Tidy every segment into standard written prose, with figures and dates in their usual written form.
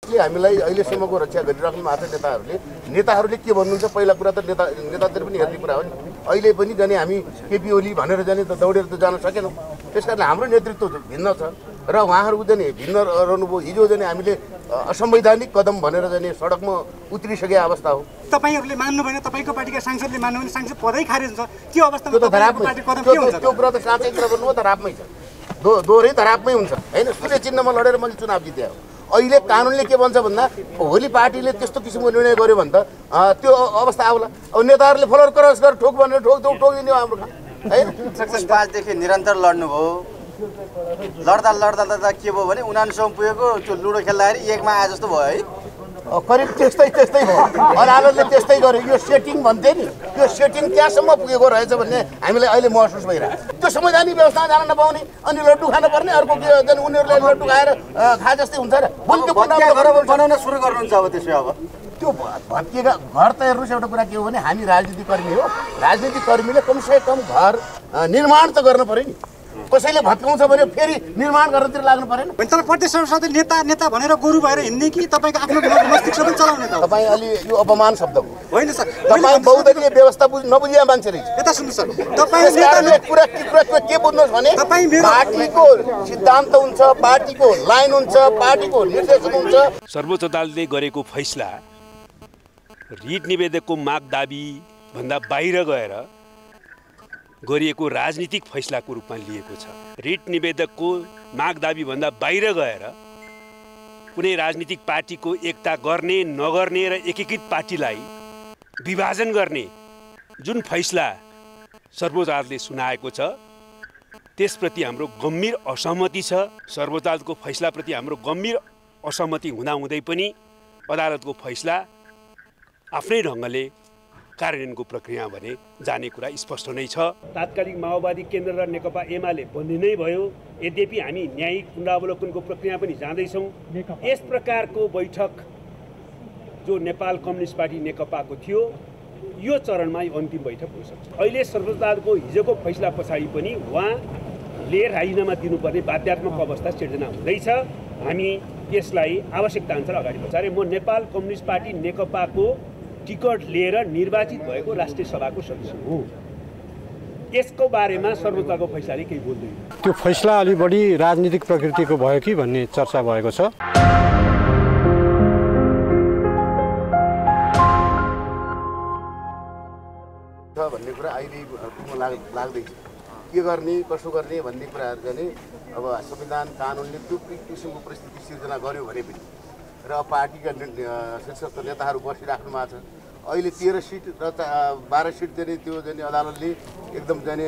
हामीलाई अहिलेसम्मको रक्षा गरिराख्नु भएको छ नेताहरूले के भन्नुहुन्छ पहिला कुरा त नेताहरूले पनि हेर्ने कुरा हो नि। अहिले पनि जाने हामी केपी ओली भनेर जाने त दौडेर त जान सकेनौँ। त्यसकारण हाम्रो नेतृत्व भिन्न छ र उहाँहरू जाने भिन्न रहनुभयो। हिजो जाने हामीले असंवैधानिक कदम भनेर जाने सडकमा उत्रिसकेको अवस्था हो। तपाईहरुले मान्नु भएन, तपाईको पार्टीका सांसदले मान्नु भने सांसद पदै खारेज हुन्छ। त्यो अवस्थामा त्यो कुरा त साँच्चै कुरा गर्नु हो त धरापमै छ, दोहोरै धरापमै हुन्छ हैन। सूर्य चिन्हमा लडेर मैले चुनाव जिते हो। अहिले कानुनले के भन्छ भन्दा भोलि पार्टीले त्यस्तो किसिमको निर्णय गर्यो भने त त्यो अवस्था आउला। अब नेताहरूले फलोर क्रस गरेर ठोक भनेर ठोकिदिने हो हाम्रो हैन। 5 देखि निरन्तर लड्नुभयो। लड्दा के भयो भने 99 पुगेको त्यो लुडो खेल्दाखेरि 1 मा आए जस्तो भयो है। करिब त्यस्तै भयो। अदालतले त्यस्तै गर्यो। यो सेटिङ भन्थे नि, यो सेटिङ त्यहाँसम्म पुगेको रहेछ भन्ने हामीलाई अहिले महसुस भइरहेको छ। त्यो संवैधानिक व्यवस्थामा जान नपाउने अनि लड्डु खान पर्ने, अर्को के उनीहरूले लड्डु खाएर खा जस्तै हुन्छ र। बनाउन सुरु गर्नुहुन्छ अब त्यसै। अब त्यो भत्किएका घर त हेर्नुहोस्, एउटा कुरा के हो भने हामी राजनीतिकर्मी हो। राजनीतिकर्मीले कमसेकम घर निर्माण त गर्न पर्यो नि। कसैले भत्काउँछ भने फेरि निर्माण गर्नतिर लाग्नु परेन। तर प्रदेश सदस्य नेता भनेर गोरु भएर हिँड्ने कि तपाईको आफ्नो मस्तिष्क पनि चलाउने त? तपाईँ अलि यो अपमान शब्द हो होइन सर। तपाईँ बहुदलीय व्यवस्था नबुझिया मान्छे रहेछ। यता सुन्नु सर, तपाईँ कुरा के बुझ्नुहोस् भने पार्टीको सिद्धान्त हुन्छ, पार्टीको लाइन हुन्छ, पार्टीको निर्देशन हुन्छ। सर्वोच्च अदालतले गरेको फैसला रिट निवेदकको माग दाबी भन्दा बाहिर गएर गरिएको राजनीतिक फैसलाको रूपमा लिएको छ। रिट निवेदकको माग दाबी भन्दा बाहिर गएर कुनै राजनीतिक पार्टीको एकता गर्ने नगर्ने र एकीकृत पार्टीलाई विभाजन गर्ने जुन फैसला सर्वोच्च अदालतले सुनाएको छ त्यसप्रति हाम्रो गम्भीर असहमति छ। सर्वोच्च अदालतको फैसलाप्रति हाम्रो गम्भीर असहमति हुँदाहुँदै पनि अदालतको फैसला आफ्नै ढङ्गले कार्यान्वयनको प्रक्रिया भने जाने कुरा स्पष्ट नै छ। तात्कालिक माओवादी केन्द्र र नेकपा एमाले बन्दी नै भयो। यद्यपि हामी न्यायिक पुनरावलोकनको प्रक्रिया पनि जाँदैछौँ। यस प्रकारको बैठक जो नेपाल कम्युनिस्ट पार्टी नेकपाको थियो यो चरणमा यो अन्तिम बैठक हुन सक्छ। अहिले सर्वोच्च अदालतको हिजोको फैसला पछाडि पनि उहाँले राजीनामा दिनुपर्ने बाध्यात्मक अवस्था सिर्जना हुँदैछ। हामी यसलाई आवश्यकता अनुसार अगाडि बढाएर म नेपाल कम्युनिस्ट पार्टी नेकपाको टिकट लिएर निर्वाचित भएको राष्ट्रिय सभाको सदस्य हुँ। यसको बारेमा सर्वोच्चको फैसलाले केही बोल्दैन। त्यो फैसला अलि बढी राजनीतिक प्रकृतिको भयो कि भन्ने चर्चा भएको छ। भन्ने कुरा अहिले लाग्दैछ। के गर्ने कसो गर्ने भन्ने कुराहरू चाहिँ अब संविधान कानुनले त्यो किसिमको परिस्थिति सिर्जना गर्यो भने पनि र पार्टीका शीर्षस्थ नेताहरू बसिराख्नु भएको छ। अहिले 13 सिट र 12 सिट जाने त्यो जाने अदालतले एकदम जाने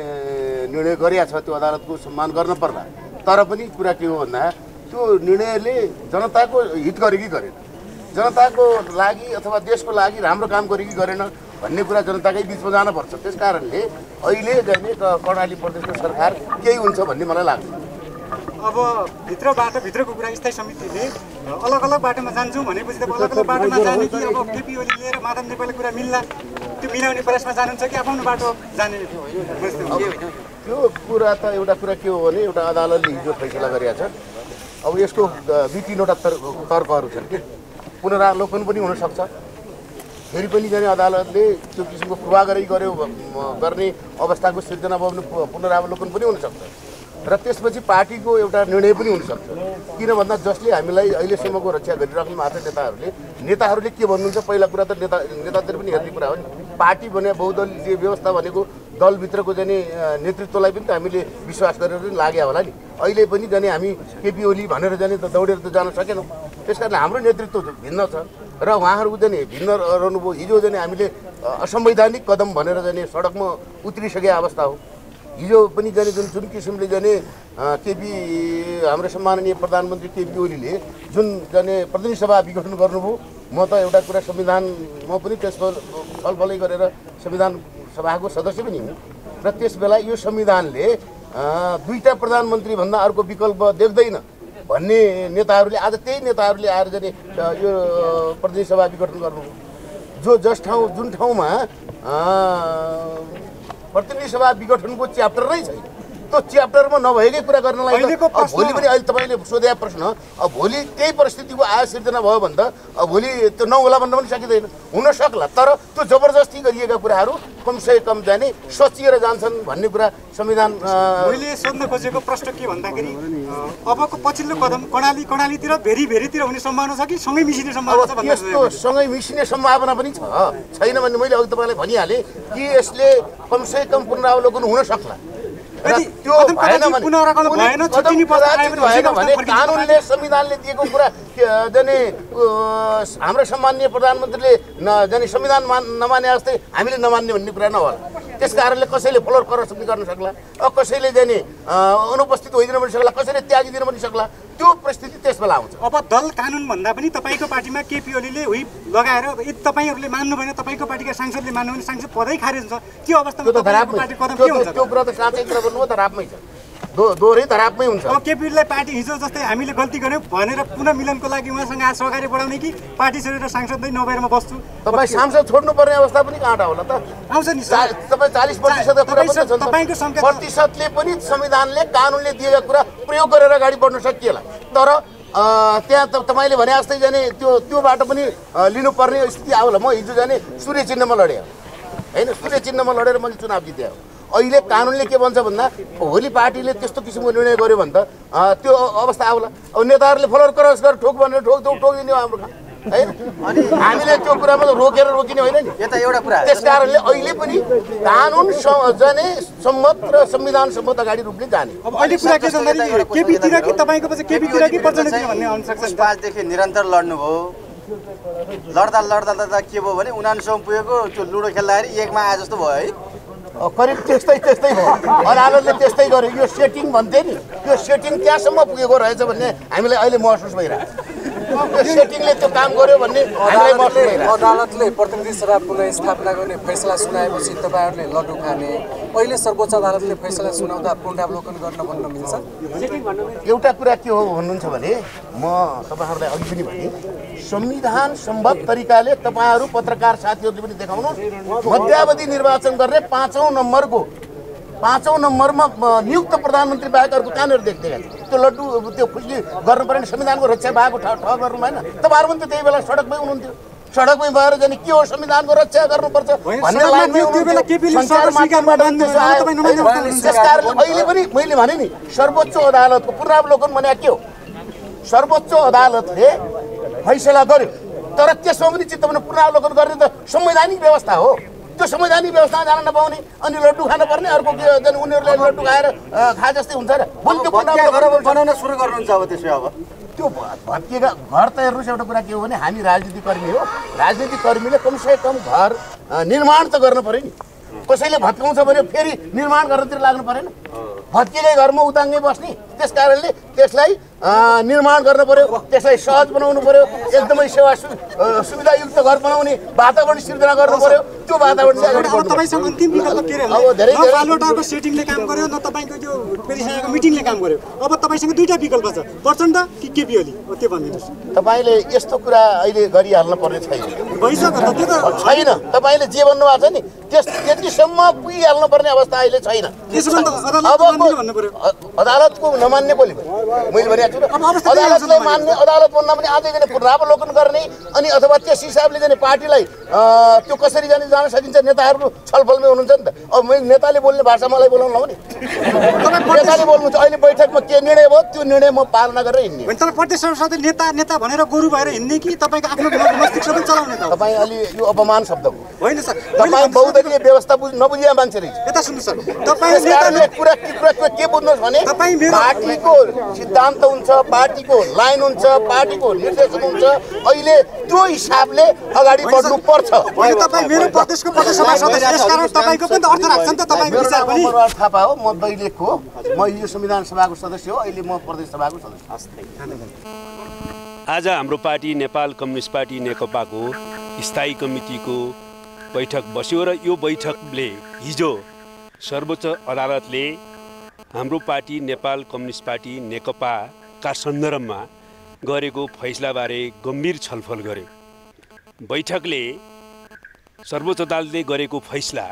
निर्णय गरेका छ। त्यो अदालतको सम्मान गर्न पर्ला। तर पनि कुरा के हो भन्दा त्यो निर्णयले जनताको हित गरे कि गरेन, जनताको लागि अथवा देशको लागि राम्रो काम गरे कि गरेन भन्ने कुरा जनताकै बिचमा जानुपर्छ। त्यस कारणले अहिले जाने कर्णाली प्रदेशको सरकार केही हुन्छ भन्ने मलाई लाग्छ। अब भित्रको कुरा स्थायी समितिले अलग अलग बाटोमा जान्छौँ भनेपछि त अलग अलग बाटोमा जाने कि अब केपी ओली लिएर माधव नेपालको कुरा मिल्ला त्यो मिलाउने प्रयासमा जानुहुन्छ कि आफ्नो बाटो जाने? त्यो कुरा त एउटा कुरा के हो भने एउटा अदालतले हिजो फैसला गरेका छ। अब यसको 2-3वटा तर्कहरू छन् कि पुनरावलोकन पनि हुनसक्छ। फेरि पनि जाने अदालतले त्यो किसिमको पूर्वाग्रही गर्ने अवस्थाको सिर्जना भयो भने पुनरावलोकन पनि हुनसक्छ र त्यसपछि पार्टीको एउटा निर्णय पनि हुनसक्छ। किन भन्दा जसले हामीलाई अहिलेसम्मको रक्षा गरिराख्नु भएको छ नेताहरूले के भन्नुहुन्छ पहिला कुरा त नेताहरूले पनि हेर्ने कुरा हो नि। पार्टी भने बहुदलीय व्यवस्था भनेको दलभित्रको जाने नेतृत्वलाई पनि त हामीले विश्वास गरेर पनि लाग्यो होला नि। अहिले पनि जाने हामी केपी ओली भनेर जाने त दौडेर त जान सकेनौँ। त्यसकारण हाम्रो नेतृत्व भिन्न छ र उहाँहरू जाने भिन्न रहनुभयो। हिजो जाने हामीले असंवैधानिक कदम भनेर जाने सडकमा उत्रिसकेको अवस्था हो। हिजो पनि जाने जुन किसिमले जाने केपी हाम्रो सम्माननीय प्रधानमन्त्री केपी ओलीले जुन जाने प्रतिनिधि सभा विघटन गर्नुभयो, म त एउटा कुरा संविधान म पनि त्यसको छलफलै गरेर संविधान सभाको सदस्य पनि हुँ र त्यस बेला यो संविधानले दुईटा प्रधानमन्त्री भन्दा अर्को विकल्प देख्दैन भन्ने नेताहरूले आज त्यही नेताहरूले आएर जाने यो प्रतिनिधि सभा विघटन गर्नुभयो। जुन ठाउँमा प्रतिनिधि सभा विघटनको च्याप्टर नै छैन त्यो च्याप्टरमा नभएकै कुरा गर्नलाई अहिलेको अब भोलि पनि अहिले तपाईँले सोधेको प्रश्न अब भोलि त्यही परिस्थितिको आय सिर्जना भयो भने त अब भोलि त्यो नहोला भन्न पनि सकिँदैन, हुन सक्ला। तर त्यो जबरजस्ती गरिएका कुराहरू कमसे कम जाने सचिएर जान्छन् भन्ने कुरा संविधान। मैले सोध्न खोजेको प्रश्न के भन्दाखेरि अबको पछिल्लो कदम कर्णालीतिर भेरीतिर हुने सम्भावना छ कि सँगै मिसिने सम्भावना छ भन्ने? यस्तो सँगै मिसिने सम्भावना पनि छैन भन्ने मैले अघि तपाईँलाई भनिहालेँ कि यसले कमसे कम पुनरावलोकन हुन सक्ला। र त्यो भएन भने कानुनले संविधानले दिएको कुरा जाने हाम्रो सम्माननीय प्रधानमन्त्रीले जाने संविधान नमाने जस्तै हामीले नमान्ने भन्ने कुरा नहोला। त्यस कारणले कसैले फ्लोर करप्सन पनि गर्न सक्ला, कसैले जाने अनुपस्थित होइदिन पनि सक्ला, कसैले त्यागिदिन पनि सक्ला। त्यो परिस्थिति त्यस बेला आउँछ। अब दल कानुन भन्दा पनि तपाईँको पार्टीमा केपी ओलीले हुइप लगाएर यदि तपाईँहरूले मान्नु भएन, तपाईँको पार्टीका सांसदले मान्नु भने सांसद पदै खारेज हुन्छ, त्यो अवस्थामा तपाईँको पार्टी कदम के हुन्छ? त्यो कुरा त साँच्चै कुरा गर्नु हो धरापमै छ, दोहोरै धरापमै हुन्छ। अब केपी ओलीलाई पार्टी हिजो जस्तै हामीले गल्ती गर्यौँ भनेर पुनः मिलनको लागि उहाँसँग आश अगाडि बढाउने कि पार्टी छोडेर सांसद नै नभएर म बस्छु? तपाईँ सांसद छोड्नुपर्ने अवस्था पनि कहाँ होला त? आउँछ नि तपाईँ 40% कुरा पनि छ। तपाईँको संख्या प्रतिशतले पनि संविधानले कानुनले दिएका कुरा प्रयोग गरेर अगाडि बढ्न सकिएला। तर त्यहाँ तपाईँले भने जस्तै जाने त्यो बाटो पनि लिनुपर्ने स्थिति आउला। म हिजो जाने सूर्य चिन्हमा लडेँ होइन, सूर्य चिन्हमा लडेर मैले चुनाव जितेँ। अहिले कानुनले के भन्छ भन्दा भोलि पार्टीले त्यस्तो किसिमको निर्णय गर्यो भने त त्यो अवस्था आउला। अब नेताहरूले फ्लोर क्रस गरेर ठोक भनेर ठोकिदिने हो हाम्रो होइन। अनि हामीले त्यो कुरामा रोकेर रोकिने होइन नि। यता एउटा कुरा त्यस कारणले अहिले पनि कानुन जाने सम्मत र संविधान सम्मत अगाडि रूपले जाने। अब अहिले कुरा के छ भन्दाखेरि केपीतिर कि तपाईँको पछि केपीतिर कि प्रचण्डतिर भन्ने आउन सक्छ। 5 निरन्तर लड्नुभयो, लड्दा के भयो भने 99 पुगेको त्यो लुडो खेल्दाखेरि 1 मा आए जस्तो भयो है। करिब त्यस्तै भयो। अदालतले त्यस्तै गर्यो। यो सेटिङ भन्थे नि, यो सेटिङ त्यहाँसम्म पुगेको रहेछ भन्ने हामीलाई अहिले महसुस भइरहेको छ। त्यो सेटिङले त्यो काम गर्यो भन्ने हामीलाई महसुस भइरहेको छ। अदालतले प्रतिनिधि सभा पुनर्स्थापना गर्ने फैसला सुनाएपछि तपाईँहरूले लड्डु खाने, अहिले सर्वोच्च अदालतले फैसला सुनाउँदा पुनरावलोकन गर्न भन्न मिल्छ? एउटा कुरा के हो भन्नुहुन्छ भने म तपाईँहरूलाई अघि पनि भने संविधान सम्बद्ध तरिकाले तपाईँहरू पत्रकार साथीहरूले पनि देखाउनु मध्यावधि निर्वाचन गर्ने 5औं नम्बरमा नियुक्त प्रधानमन्त्री बाहेक अर्को कहाँनिर देख्दैन? त्यो लड्डु त्यो खुसी गर्नु पर्ने संविधानको रक्षा भएको ठाउँ गर्नु भएन? तपाईँहरू पनि त त्यही बेला सडकमै हुनुहुन्थ्यो। सडकमै भएर जाने के हो संविधानको रक्षा गर्नुपर्छ भन्ने लाइनमै त्यस कारणले अहिले पनि मैले भने नि सर्वोच्च अदालतको पुनरावलोकन भने के हो? सर्वोच्च अदालतले फैसला गर्यो, तर त्यसमा पनि चित्त भने पुनरावलोकन गर्ने त संवैधानिक व्यवस्था हो। त्यो संवैधानिक व्यवस्थामा जान नपाउने अनि लड्डु खान पर्ने, अर्को के उनीहरूले लड्डु खाएर खाए जस्तै हुन्छ र? भोलि त्यो पुनरावलोकन बनाउन सुरु गर्नुहुन्छ अब त्यसो? अब त्यो भत्किएका घर त हेर्नुहोस्, एउटा कुरा के हो भने हामी राजनीतिक कर्मी हो, राजनीतिक कर्मीले कमसे कम घर निर्माण त गर्न पर्यो नि। कसैले भत्काउँछ भने फेरि निर्माण गर्नतिर लाग्नु परेन? भत्किएकै घरमा उताङ्गै बस्ने। त्यस कारणले त्यसलाई निर्माण गर्न पर्यो, त्यसलाई सहज बनाउनु पर्यो, एकदमै सेवा सुविधायुक्त घर बनाउने वातावरण सिर्जना गर्नु पर्यो। त्यो वातावरण चाहिँ अगाडि बढ्नु। तपाईसँग अन्तिम विकल्प के रह्यो? अब धेरै बालोटाको सेटिङले काम गर्यो न तपाईँको त्यो पेरिसाको मिटिङले काम गर्यो। अब तपाईँसँग दुईटा विकल्प छ, प्रचण्ड कि केपी ओली? त्यो भनिदिनुहोस्। तपाईँले यस्तो कुरा अहिले गरिहाल्न पर्ने छैन। भइसक्यो त त्यो त छैन। तपाईँले जे भन्नुभएको छ नि त्यतिसम्म पुगिहाल्नु पर्ने अवस्था अहिले छैन। अदालतको नमान्ने बोली मैले भनेको छु। अदालतले मान्ने, अदालत भन्दा पनि आजै जाने पुनरावलोकन गर्ने अनि अथवा त्यस हिसाबले जाने पार्टीलाई त्यो कसरी जान सकिन्छ? नेताहरू छलफलमै हुनुहुन्छ नि त। अब मैले नेताले बोल्ने भाषा मलाई बोलाउनु लाउने, नेताले बोल्नुहुन्छ। अहिले बैठकमा के निर्णय भयो त्यो निर्णय म पालना गरेर हिँड्ने। तर प्रदेश सभासद नेता भनेर गोरु भएर हिँड्ने कि तपाईँको आफ्नो मस्तिष्क पनि चलाउने? तपाईँ अलि यो अपमान शब्द हो। होइन सर, तपाईँ बहुदलीय व्यवस्था नबुझिया मान्छे रहेछ। यता सुन्नु सर, कुरा के बुझ्नुहोस् भने पार्टीको सिद्धान्त हुन्छ, पार्टीको लाइन हुन्छ, पार्टीको निर्देशन हुन्छ। अहिले त्यो हिसाबले अगाडि बढ्नु पर्छ। तपाईँ मेरो प्रदेशको प्रदेश सभा सदस्य, यसकारण तपाईँको पनि त अर्थ राख्छ नि त। तपाईँको विचार पनि थापा हो, म दैलेख हो, म हिजो संविधान सभाको सदस्य हो, अहिले म प्रदेश सभाको सदस्य। आज हाम्रो पार्टी नेपाल कम्युनिस्ट पार्टी नेकपाको स्थायी कमिटीको बैठक बस्यो र यो बैठकले हिजो सर्वोच्च अदालतले हाम्रो पार्टी नेपाल कम्युनिस्ट पार्टी नेकपाका सन्दर्भमा गरेको फैसलाबारे गम्भीर छलफल गर्यो। बैठकले सर्वोच्च अदालतले गरेको फैसला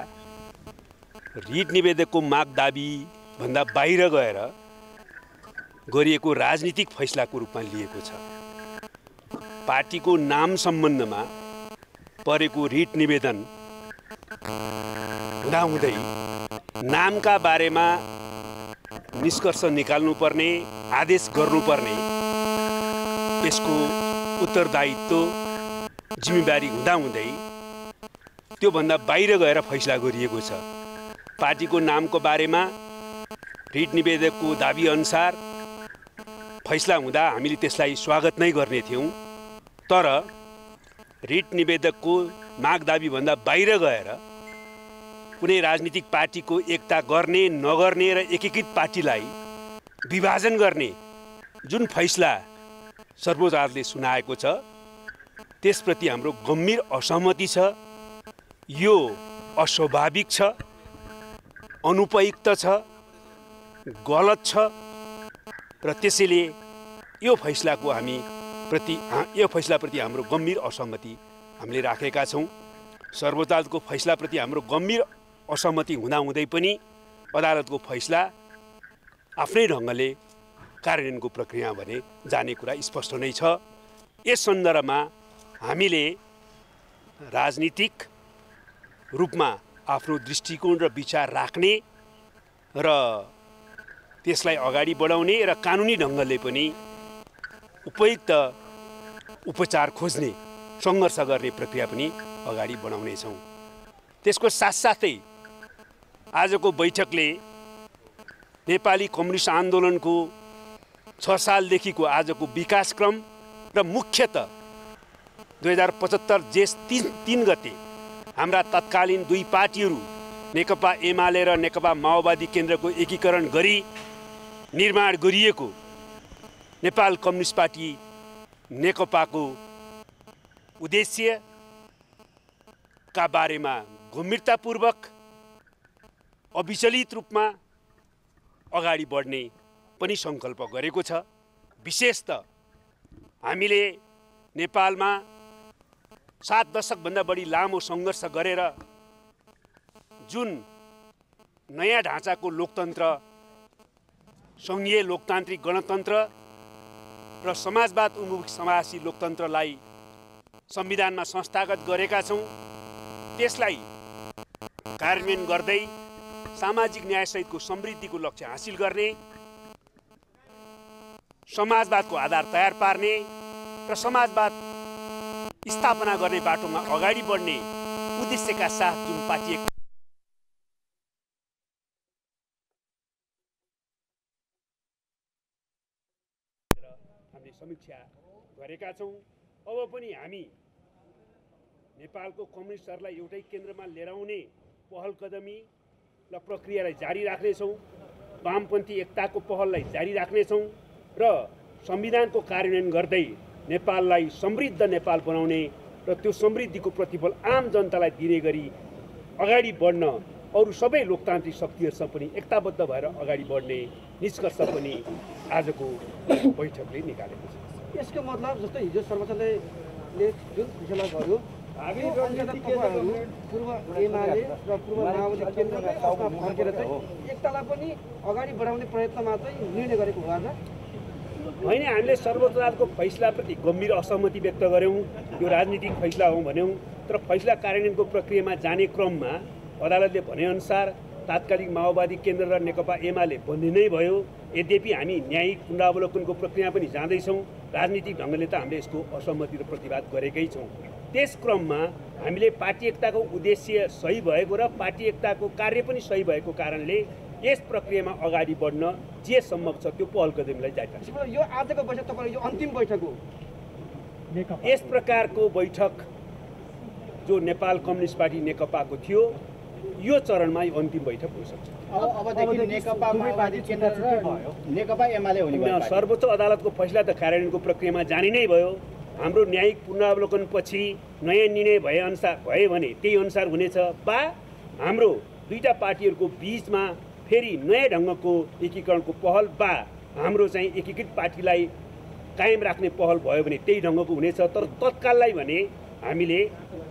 रिट निवेदकको माग दाबी भन्दा बाहिर गएर गरिएको राजनीतिक फैसलाको रूपमा लिएको छ। पार्टीको नाम सम्बन्धमा परेको रिट निवेदन हुँदाहुँदै नामका बारेमा निष्कर्ष निकाल्नुपर्ने, आदेश गर्नुपर्ने यसको उत्तरदायित्व जिम्मेवारी हुँदाहुँदै त्योभन्दा बाहिर गएर फैसला गरिएको छ। पार्टीको नामको बारेमा रिट निवेदकको दाबी अनुसार फैसला हुँदा हामीले त्यसलाई स्वागत नै गर्ने थियौँ, तर रिट निवेदकको माग दाबीभन्दा बाहिर गएर कुनै राजनीतिक पार्टीको एकता गर्ने नगर्ने र एकीकृत पार्टीलाई विभाजन गर्ने जुन फैसला सर्वोच्च अदालतले सुनाएको छ त्यसप्रति हाम्रो गम्भीर असहमति छ। यो अस्वाभाविक छ, अनुपयुक्त छ, गलत छ र त्यसैले यो फैसलाप्रति हाम्रो गम्भीर असहमति हामीले राखेका छौँ। सर्वोच्च अदालतको फैसलाप्रति हाम्रो गम्भीर असहमति हुँदाहुँदै पनि अदालतको फैसला आफ्नै ढङ्गले कार्यान्वयनको प्रक्रिया भने जाने कुरा स्पष्ट नै छ। यस सन्दर्भमा हामीले राजनीतिक रूपमा आफ्नो दृष्टिकोण र विचार राख्ने र त्यसलाई अगाडि बढाउने र कानुनी ढङ्गले पनि उपयुक्त उपचार खोज्ने, सङ्घर्ष गर्ने प्रक्रिया पनि अगाडि बढाउनेछौँ। त्यसको साथसाथै आजको बैठकले नेपाली कम्युनिस्ट आन्दोलनको 6 सालदेखिको आजको विकासक्रम र मुख्यतः 2075 जेठ 3 गते हाम्रा तत्कालीन दुई पार्टीहरू नेकपा एमाले र नेकपा माओवादी केन्द्रको एकीकरण गरी निर्माण गरिएको नेपाल कम्युनिस्ट पार्टी नेकपाको उद्देश्यका बारेमा गम्भीरतापूर्वक अविचलित रूपमा अगाडि बढ्ने पनि सङ्कल्प गरेको छ। विशेषतः हामीले नेपालमा 7 दशकभन्दा बढी लामो सङ्घर्ष गरेर जुन नयाँ ढाँचाको लोकतन्त्र, सङ्घीय लोकतान्त्रिक गणतन्त्र र समाजवाद उन्मुख समावेशी लोकतन्त्रलाई संविधानमा संस्थागत गरेका छौँ, त्यसलाई कार्यान्वयन गर्दै सामाजिक न्यायसहितको समृद्धिको लक्ष्य हासिल गर्ने, समाजवादको आधार तयार पार्ने र समाजवाद स्थापना गर्ने बाटोमा अगाडि बढ्ने उद्देश्यका साथ जुन पार्टी हामीले समीक्षा गरेका छौँ। अब पनि हामी नेपालको कम्युनिस्टहरूलाई एउटै केन्द्रमा लिएर आउने पहल कदमी र प्रक्रियालाई जारी राख्नेछौँ। वामपन्थी एकताको पहललाई जारी राख्नेछौँ र संविधानको कार्यान्वयन गर्दै नेपाललाई समृद्ध नेपाल बनाउने र त्यो समृद्धिको प्रतिफल आम जनतालाई दिने गरी अगाडि बढ्न अरू सबै लोकतान्त्रिक शक्तिहरूसँग पनि एकताबद्ध भएर अगाडि बढ्ने निष्कर्ष पनि आजको बैठकले निकालेको छ। यसको मतलब जस्तै हिजो सर्वोच्चले जुन फैसला गर्यो, पूर्व एमाले र पूर्व माओवादी केन्द्रकै अवस्था फर्केर चाहिँ एकतालाई पनि अगाडि बढाउने प्रयत्नमा चाहिँ निर्णय गरेको हो। आज होइन, हामीले सर्वोच्च अदालतको फैसलाप्रति गम्भीर असहमति व्यक्त गऱ्यौँ। यो राजनीतिक फैसला हो भन्यौँ, तर फैसला कार्यान्वयनको प्रक्रियामा जाने क्रममा अदालतले भनेअनुसार तात्कालिक माओवादी केन्द्र र नेकपा एमाले बन्दी नै भयो। यद्यपि हामी न्यायिक पुनरावलोकनको प्रक्रिया पनि जाँदैछौँ। राजनीतिक ढङ्गले त हामीले यसको असहमति र प्रतिवाद गरेकै छौँ। त्यस क्रममा हामीले पार्टी एकताको उद्देश्य सही भएको र पार्टी एकताको कार्य पनि सही भएको कारणले यस प्रक्रियामा अगाडि बढ्न जे सम्भव छ त्यो पहल कदमीलाई जारी राख्छ। यो आजको बैठक तपाईँ यो अन्तिम बैठक हो। यस प्रकारको बैठक जो नेपाल कम्युनिस्ट पार्टी नेकपाको थियो, यो चरणमा यो अन्तिम बैठक हुन सक्छ। अबदेखि नेकपा माओवादी केन्द्र र नेकपा एमाले हुने भयो। सर्वोच्च अदालतको फैसला त कार्यान्वयनको प्रक्रियामा जाने नै भयो। हाम्रो न्यायिक पुनरावलोकनपछि नयाँ निर्णय भए भने त्यही अनुसार हुनेछ, वा हाम्रो दुईटा पार्टीहरूको बीचमा फेरि नयाँ ढङ्गको एकीकरणको पहल वा हाम्रो चाहिँ एकीकृत पार्टीलाई कायम राख्ने पहल भयो भने त्यही ढङ्गको हुनेछ। तर तत्काललाई भने हामीले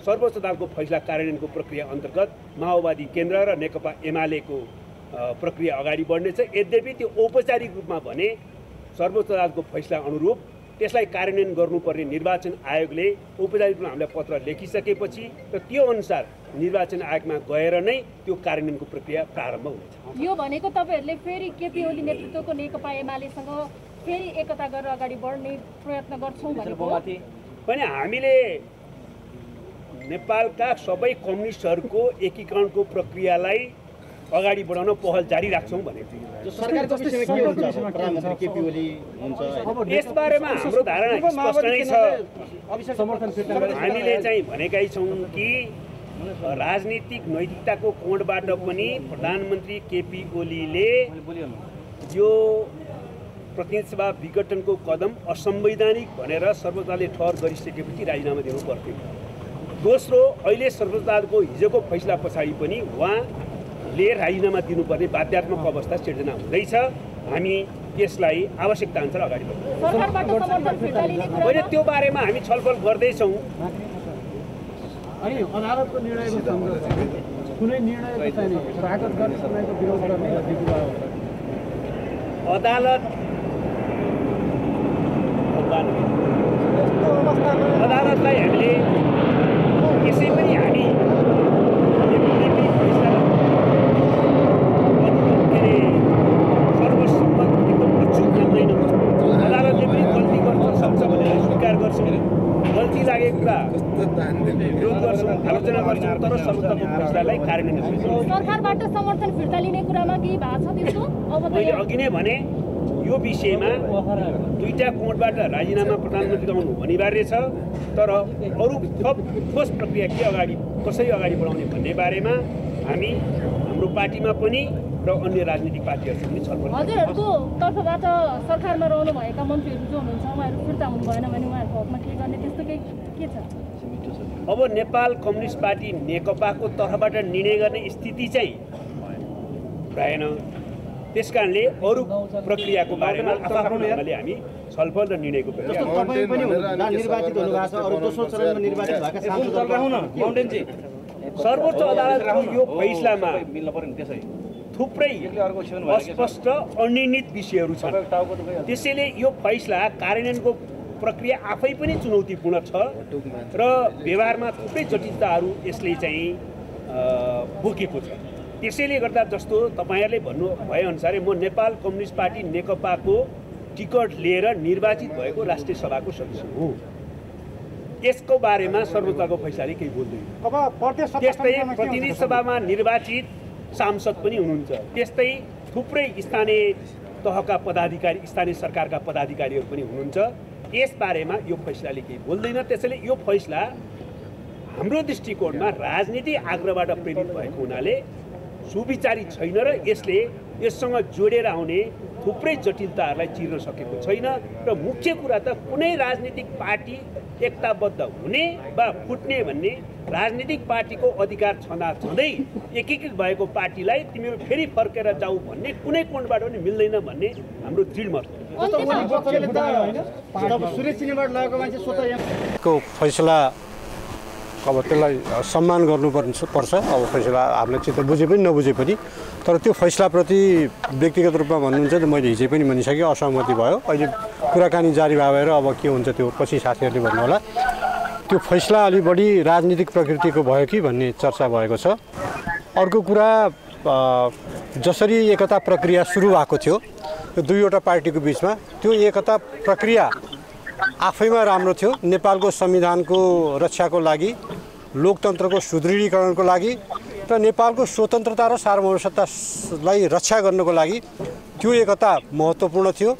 सर्वोच्च अदालतको फैसला कार्यान्वयनको प्रक्रिया अन्तर्गत माओवादी केन्द्र र नेकपा एमालेको प्रक्रिया अगाडि बढ्नेछ। यद्यपि त्यो औपचारिक रूपमा भने सर्वोच्च अदालतको फैसला अनुरूप त्यसलाई कार्यान्वयन गर्नुपर्ने निर्वाचन आयोगले औपचारिक रूपमा हामीलाई पत्र लेखिसकेपछि र त्यो अनुसार निर्वाचन आयोगमा गएर नै त्यो कार्यान्वयनको प्रक्रिया प्रारम्भ हुनेछ। यो भनेको तपाईँहरूले फेरि केपी ओली नेतृत्वको नेकपा एमालेसँग फेरि एकता गरेर अगाडि बढ्ने प्रयत्न गर्छौँ भनेको पनि हामीले नेपालका सबै कम्युनिस्टहरूको एकीकरणको प्रक्रियालाई अगाडि बढाउन पहल जारी राख्छौँ भनेको सरकारको विषयमा के हुन्छ? प्रधानमन्त्री केपी ओली हुन्छ, यसबारेमा हाम्रो धारणा स्पष्ट नै छ। हामीले चाहिँ भनेकै छौँ कि राजनीतिक नैतिकताको कोणबाट पनि प्रधानमन्त्री केपी ओलीले यो प्रतिनिधि सभा विघटनको कदम असंवैधानिक भनेर सर्वोच्चले ठहर गरिसकेपछि राजीनामा दिनु पर्थ्यो। दोस्रो, अहिले सर्वोच्च अदालतको हिजोको फैसला पछाडि पनि उहाँले राजीनामा दिनुपर्ने बाध्यात्मक अवस्था सिर्जना हुँदैछ। हामी त्यसलाई आवश्यकता अनुसार अगाडि बढ्छौँ। मैले त्यो बारेमा हामी छलफल गर्दैछौँ। अनि अदालतको निर्णयको कुनै निर्णय चाहिँ स्वागत गर्ने समयको विरोध गर्ने अदालतलाई हामीले यसै पनि हामी सर्वसम्मत एकदम अचुक मान्दैनौँ। अदालतले पनि गल्ती गर्न सक्छ भनेर स्वीकार गर्छौँ। गल्ती लागेको कुरा विरोध गर्छौँ, आलोचना गर्छौँ, तर सर्वोच्चको फैसलालाई कार्यान्वयन गर्छौँ। सरकारबाट समर्थन फिर्ता लिने कुरामा केही भएको छ त्यस्तो? मैले अघि नै भने यो विषयमा दुईटा कोणबाट राजीनामा प्रधानमन्त्रीको आउनु अनिवार्य छ, तर अरू थप ठोस प्रक्रिया कसरी अगाडि बढाउने भन्ने बारेमा हामी हाम्रो पार्टीमा पनि र अन्य राजनीतिक पार्टीहरूसँग पनि छलफल। हजुरहरूको तर्फबाट सरकारमा रहनु भएका मन्त्रीहरू जो हुनुहुन्छ उहाँहरू फिर्ता हुनु भएन भने उहाँहरूको हकमा के गर्ने त्यस्तो के छ? अब नेपाल कम्युनिस्ट पार्टी नेकपाको तर्फबाट निर्णय गर्ने स्थिति चाहिँ रहेन। त्यसकारणले अरू प्रक्रियाको बारेमा आफ्नो ढङ्गले हामी छलफल र निर्णयको प्रक्रिया। तपाईँ पनि निर्वाचित हुनुभएको छ, अरू दोस्रो चरणमा निर्वाचित भएका सांसदहरू सर्वोच्च अदालतको यो फैसलामा थुप्रै अस्पष्ट अनिर्णित विषयहरू छन्। त्यसैले यो फैसला कार्यान्वयनको प्रक्रिया आफै पनि चुनौतीपूर्ण छ र व्यवहारमा थुप्रै जटिलताहरू यसले चाहिँ बोकेको छ। त्यसैले गर्दा जस्तो तपाईँहरूले भन्नु भएअनुसारै म नेपाल कम्युनिस्ट पार्टी नेकपाको टिकट लिएर निर्वाचित भएको राष्ट्रिय सभाको सदस्य हुँ। यसको बारेमा सर्वोच्चको फैसलाले केही बोल्दैन। त्यस्तै प्रतिनिधि सभामा निर्वाचित सांसद पनि हुनुहुन्छ, त्यस्तै थुप्रै स्थानीय तहका पदाधिकारी, स्थानीय सरकारका पदाधिकारीहरू पनि हुनुहुन्छ। यसबारेमा यो फैसलाले केही बोल्दैन। त्यसैले यो फैसला हाम्रो दृष्टिकोणमा राजनीति आग्रहबाट प्रेरित भएको हुनाले सुविचारित छैन र यससँग जोडेर आउने थुप्रै जटिलताहरूलाई चिर्न सकेको छैन। र मुख्य कुरा त कुनै राजनीतिक पार्टी एकताबद्ध हुने वा फुट्ने भन्ने राजनीतिक पार्टीको अधिकार छँदै एकीकृत भएको पार्टीलाई तिमीहरू फेरि फर्केर जाऊ भन्ने कुनै कोणबाट पनि मिल्दैन भन्ने हाम्रो दृढ मत को फैसला अब त्यसलाई सम्मान गर्नुपर्छ। अब फैसला हामीले चित्त बुझे पनि नबुझे पनि, तर त्यो फैसलाप्रति व्यक्तिगत रूपमा भन्नुहुन्छ त मैले हिजै पनि भनिसकेँ, असहमति भयो। अहिले कुराकानी जारी भएर अब के हुन्छ त्यो पछि साथीहरूले भन्नु होला। त्यो फैसला अलि बढी राजनीतिक प्रकृतिको भयो कि भन्ने चर्चा भएको छ। अर्को कुरा, जसरी एकता प्रक्रिया सुरु भएको थियो यो दुईवटा पार्टीको बिचमा, त्यो एकता प्रक्रिया आफैमा राम्रो थियो। नेपालको संविधानको रक्षाको लागि, लोकतन्त्रको सुदृढीकरणको लागि र नेपालको स्वतन्त्रता र सार्वभौमसत्तालाई रक्षा गर्नको लागि त्यो एकता महत्त्वपूर्ण थियो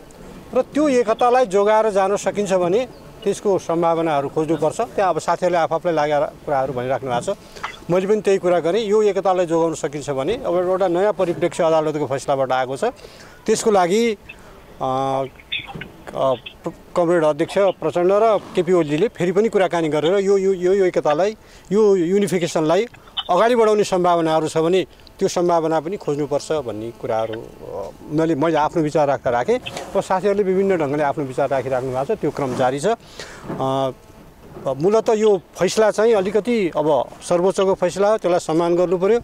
र त्यो एकतालाई जोगाएर जान सकिन्छ भने त्यसको सम्भावनाहरू खोज्नुपर्छ। त्यहाँ अब साथीहरूले आफूलाई लागेर कुराहरू भनिराख्नु भएको छ। मैले पनि त्यही कुरा गरेँ। यो एकतालाई जोगाउन सकिन्छ भने अब एउटा नयाँ परिप्रेक्ष्य अदालतको फैसलाबाट आएको छ। त्यसको लागि कमरेड अध्यक्ष प्रचण्ड र केपी ओलीले फेरि पनि कुराकानी गरेर यो एकतालाई, यो युनिफिकेसनलाई अगाडि बढाउने सम्भावनाहरू छ भने त्यो सम्भावना पनि खोज्नुपर्छ भन्ने कुराहरू मैले आफ्नो विचार राखेँ। र साथीहरूले विभिन्न ढङ्गले आफ्नो विचार राखिराख्नु भएको छ। त्यो क्रम जारी छ। मूलतः यो फैसला चाहिँ अलिकति अब सर्वोच्चको फैसला हो, त्यसलाई सम्मान गर्नु पर्यो।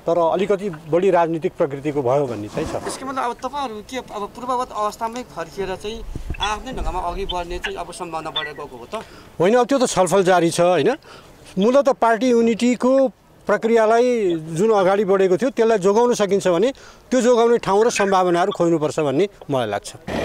तर अलिकति बढी राजनीतिक प्रकृतिको भयो भन्ने चाहिँ छ। त्यसको मतलब अब तपाईँहरू के अब पूर्ववत अवस्थामै फर्किएर चाहिँ आफ्नै ढङ्गमा अघि बढ्ने चाहिँ अब सम्भावना बढेर गएको हो त? होइन, अब त्यो त छलफल जारी छ होइन। मूलत पार्टी युनिटीको प्रक्रियालाई जुन अगाडि बढेको थियो त्यसलाई जोगाउन सकिन्छ भने त्यो जोगाउने ठाउँ र सम्भावनाहरू खोज्नुपर्छ भन्ने मलाई लाग्छ।